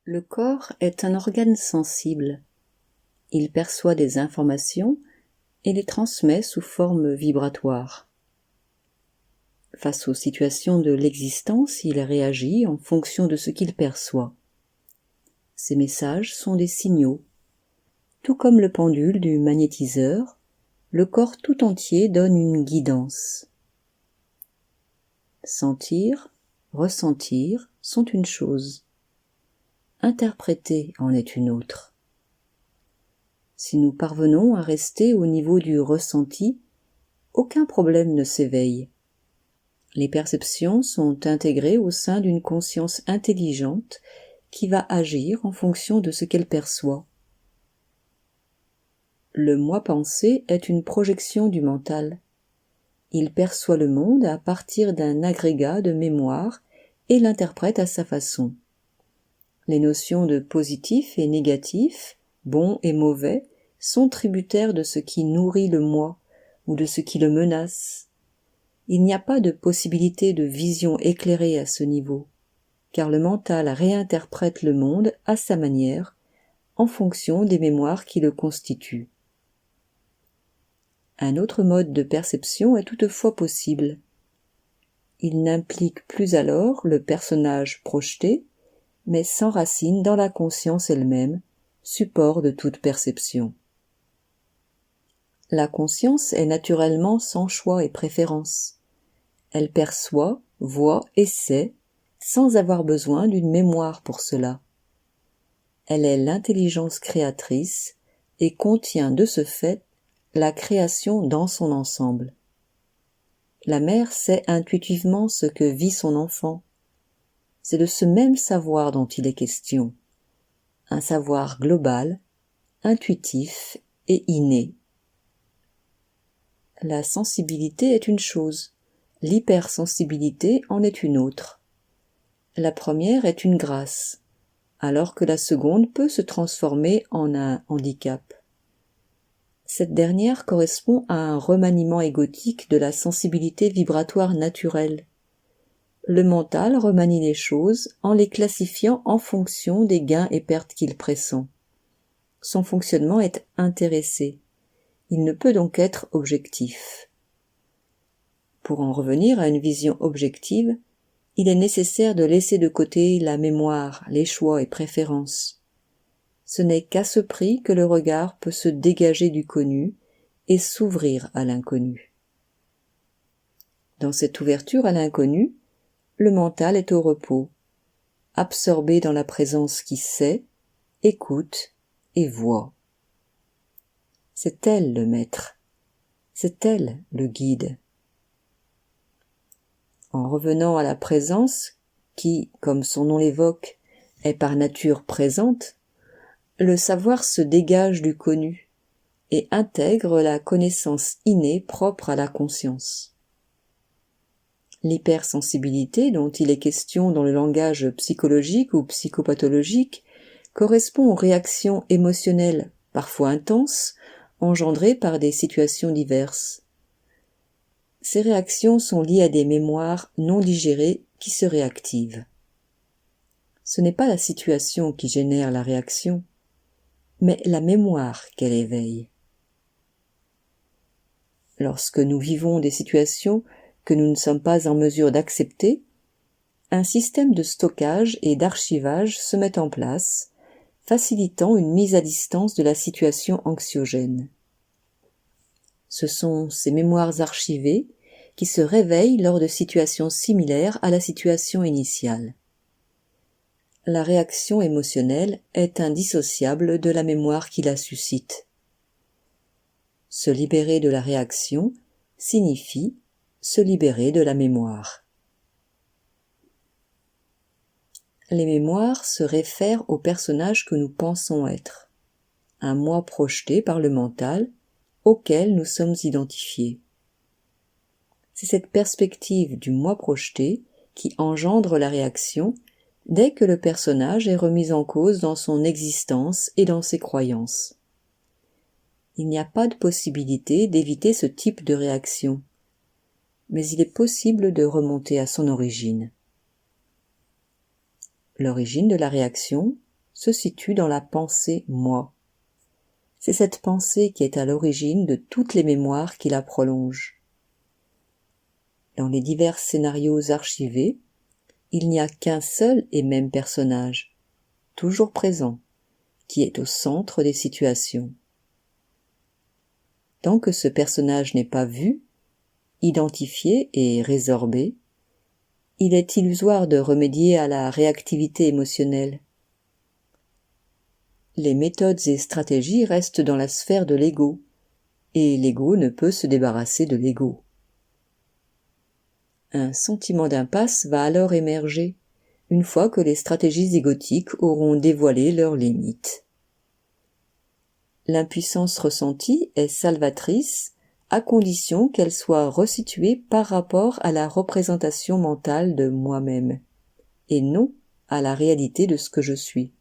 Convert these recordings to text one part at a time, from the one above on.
Le corps est un organe sensible. Il perçoit des informations et les transmet sous forme vibratoire. Face aux situations de l'existence, il réagit en fonction de ce qu'il perçoit. Ces messages sont des signaux. Tout comme le pendule du magnétiseur, le corps tout entier donne une guidance. Sentir, ressentir sont une chose. Interpréter en est une autre. Si nous parvenons à rester au niveau du ressenti, aucun problème ne s'éveille. Les perceptions sont intégrées au sein d'une conscience intelligente qui va agir en fonction de ce qu'elle perçoit. Le moi-pensée est une projection du mental. Il perçoit le monde à partir d'un agrégat de mémoire et l'interprète à sa façon. Les notions de positif et négatif, bon et mauvais, sont tributaires de ce qui nourrit le moi ou de ce qui le menace. Il n'y a pas de possibilité de vision éclairée à ce niveau, car le mental réinterprète le monde à sa manière, en fonction des mémoires qui le constituent. Un autre mode de perception est toutefois possible. Il n'implique plus alors le personnage projeté, mais s'enracine dans la conscience elle-même, support de toute perception. La conscience est naturellement sans choix et préférence. Elle perçoit, voit et sait, sans avoir besoin d'une mémoire pour cela. Elle est l'intelligence créatrice et contient de ce fait la création dans son ensemble. La mère sait intuitivement ce que vit son enfant. C'est de ce même savoir dont il est question, un savoir global, intuitif et inné. La sensibilité est une chose, l'hypersensibilité en est une autre. La première est une grâce, alors que la seconde peut se transformer en un handicap. Cette dernière correspond à un remaniement égotique de la sensibilité vibratoire naturelle. Le mental remanie les choses en les classifiant en fonction des gains et pertes qu'il pressent. Son fonctionnement est intéressé. Il ne peut donc être objectif. Pour en revenir à une vision objective, il est nécessaire de laisser de côté la mémoire, les choix et préférences. Ce n'est qu'à ce prix que le regard peut se dégager du connu et s'ouvrir à l'inconnu. Dans cette ouverture à l'inconnu, le mental est au repos, absorbé dans la présence qui sait, écoute et voit. C'est elle le maître, c'est elle le guide. En revenant à la présence, qui, comme son nom l'évoque, est par nature présente, le savoir se dégage du connu et intègre la connaissance innée propre à la conscience. L'hypersensibilité dont il est question dans le langage psychologique ou psychopathologique correspond aux réactions émotionnelles, parfois intenses, engendrées par des situations diverses. Ces réactions sont liées à des mémoires non digérées qui se réactivent. Ce n'est pas la situation qui génère la réaction, mais la mémoire qu'elle éveille. Lorsque nous vivons des situations que nous ne sommes pas en mesure d'accepter, un système de stockage et d'archivage se met en place, facilitant une mise à distance de la situation anxiogène. Ce sont ces mémoires archivées qui se réveillent lors de situations similaires à la situation initiale. La réaction émotionnelle est indissociable de la mémoire qui la suscite. Se libérer de la réaction signifie se libérer de la mémoire. Les mémoires se réfèrent au personnage que nous pensons être, un moi projeté par le mental auquel nous sommes identifiés. C'est cette perspective du moi projeté qui engendre la réaction dès que le personnage est remis en cause dans son existence et dans ses croyances. Il n'y a pas de possibilité d'éviter ce type de réaction, mais il est possible de remonter à son origine. L'origine de la réaction se situe dans la pensée moi. C'est cette pensée qui est à l'origine de toutes les mémoires qui la prolongent. Dans les divers scénarios archivés, il n'y a qu'un seul et même personnage, toujours présent, qui est au centre des situations. Tant que ce personnage n'est pas vu, identifié et résorbé, il est illusoire de remédier à la réactivité émotionnelle. Les méthodes et stratégies restent dans la sphère de l'ego, et l'ego ne peut se débarrasser de l'ego. Un sentiment d'impasse va alors émerger, une fois que les stratégies égotiques auront dévoilé leurs limites. L'impuissance ressentie est salvatrice à condition qu'elle soit resituée par rapport à la représentation mentale de moi-même, et non à la réalité de ce que je suis.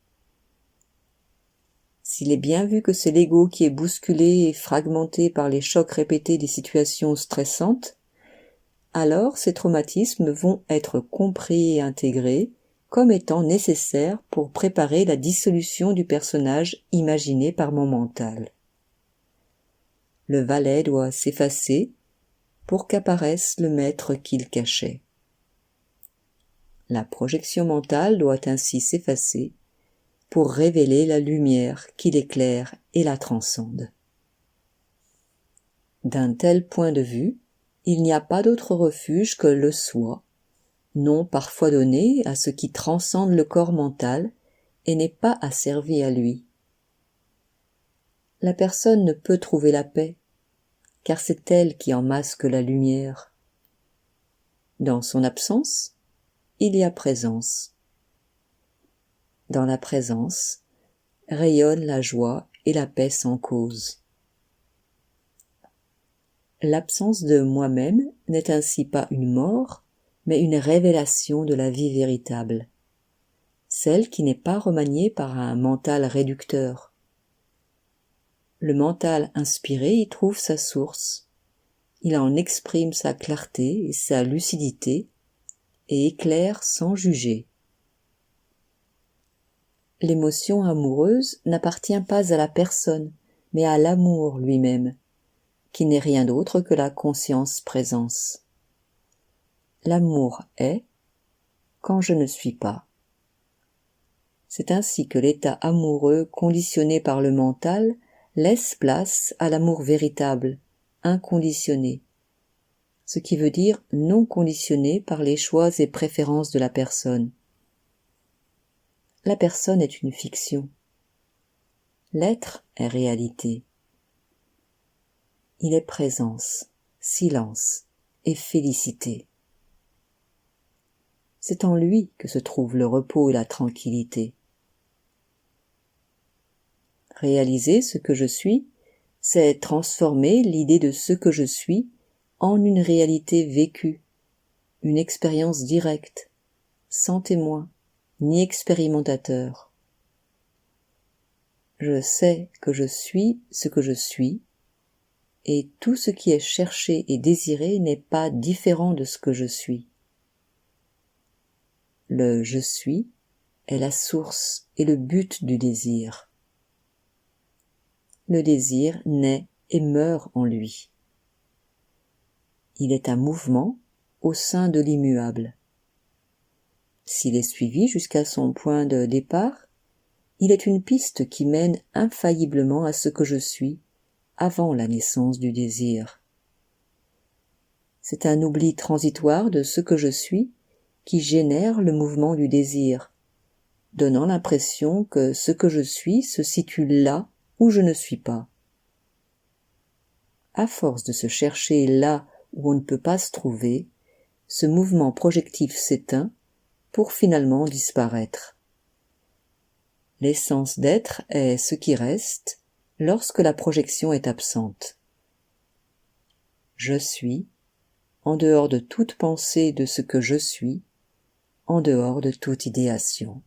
S'il est bien vu que c'est l'ego qui est bousculé et fragmenté par les chocs répétés des situations stressantes, alors ces traumatismes vont être compris et intégrés comme étant nécessaires pour préparer la dissolution du personnage imaginé par mon mental. Le valet doit s'effacer pour qu'apparaisse le maître qu'il cachait. La projection mentale doit ainsi s'effacer pour révéler la lumière qui l'éclaire et la transcende. D'un tel point de vue, il n'y a pas d'autre refuge que le soi, nom parfois donné à ce qui transcende le corps mental et n'est pas asservi à lui. La personne ne peut trouver la paix, car c'est elle qui en masque la lumière. Dans son absence, il y a présence. Dans la présence, rayonne la joie et la paix sans cause. L'absence de moi-même n'est ainsi pas une mort, mais une révélation de la vie véritable, celle qui n'est pas remaniée par un mental réducteur. Le mental inspiré y trouve sa source, il en exprime sa clarté et sa lucidité, et éclaire sans juger. L'émotion amoureuse n'appartient pas à la personne, mais à l'amour lui-même, qui n'est rien d'autre que la conscience-présence. L'amour est quand je ne suis pas. C'est ainsi que l'état amoureux conditionné par le mental laisse place à l'amour véritable, inconditionné, ce qui veut dire non conditionné par les choix et préférences de la personne. La personne est une fiction. L'être est réalité. Il est présence, silence et félicité. C'est en lui que se trouve le repos et la tranquillité. Réaliser ce que je suis, c'est transformer l'idée de ce que je suis en une réalité vécue, une expérience directe, sans témoin, ni expérimentateur. Je sais que je suis ce que je suis, et tout ce qui est cherché et désiré n'est pas différent de ce que je suis. Le « je suis » est la source et le but du désir. Le désir naît et meurt en lui. Il est un mouvement au sein de l'immuable. S'il est suivi jusqu'à son point de départ, il est une piste qui mène infailliblement à ce que je suis avant la naissance du désir. C'est un oubli transitoire de ce que je suis qui génère le mouvement du désir, donnant l'impression que ce que je suis se situe là où je ne suis pas. À force de se chercher là où on ne peut pas se trouver, ce mouvement projectif s'éteint pour finalement disparaître. L'essence d'être est ce qui reste lorsque la projection est absente. Je suis, en dehors de toute pensée de ce que je suis, en dehors de toute idéation.